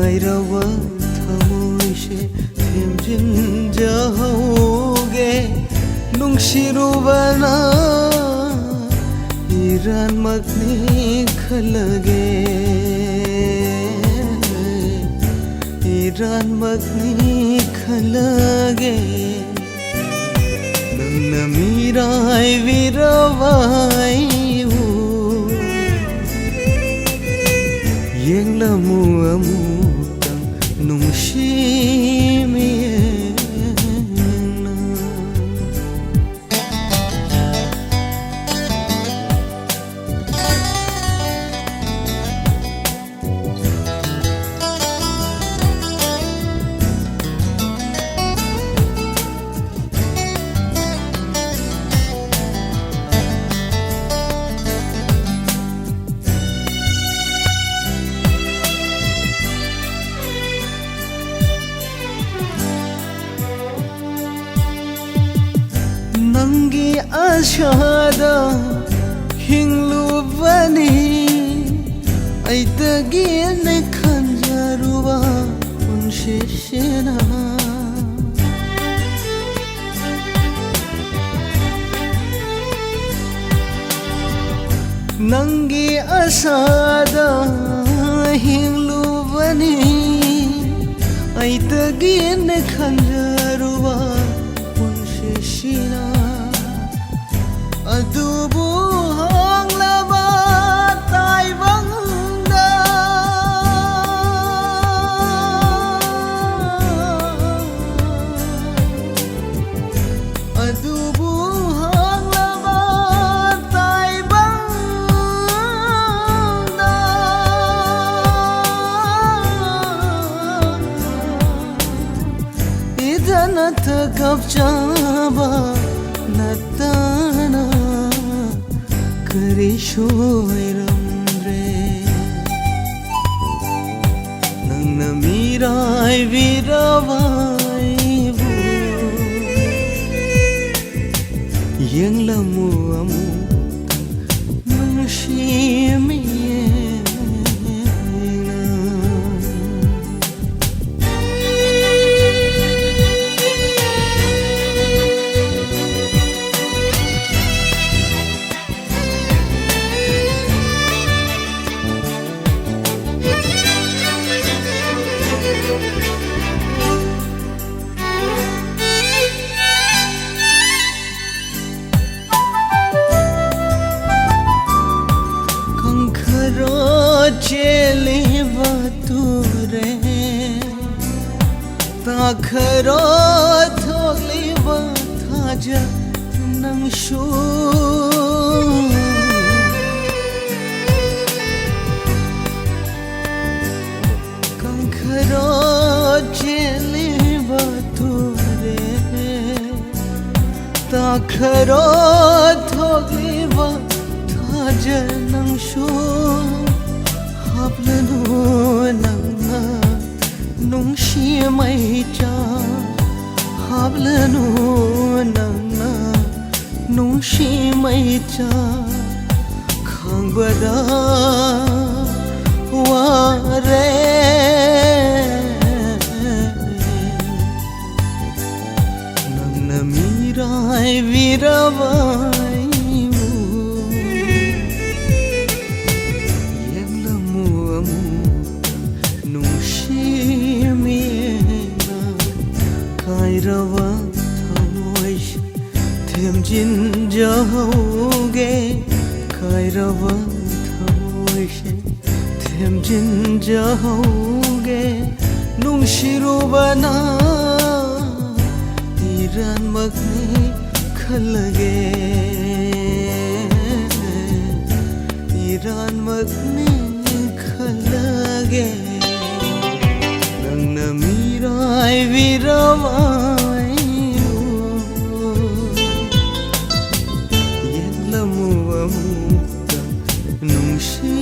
कायरवा थमोइसे थेमजिनजाहौगे नुंसिरुबना इरानमकनि खलगे इरानमकनि खलगे नंगना मिराय विरावायु yenglamu amutang nungshimiyena Nangi ashada hinglubani aitagi ne khanjaruwa unshishena Nangi ashada hinglubani aitagi ne khanjaruwa unshishena Adubu hanglaba taibangda Adubu hanglaba taibangda Idana takapchaba natana Karishoiramre Nangna mirai viravaibu Yenglamu amutang nungshimiyena Chele bature takharo thogli bathaja nangshu kankharo chele bature takharo thogli bathaja nangshu Hablanu nangna nungshimaicha Hablanu nangna nungshimaicha Khangbada ware Nangna mirai viravai Kairawa thamoish themjinjahoge Kairawa thamoish themjinjahoge nungshirubana iranmakni khalge iranmakni khalge Nangna mirai viravaiyu Yenglamu amutang nungshi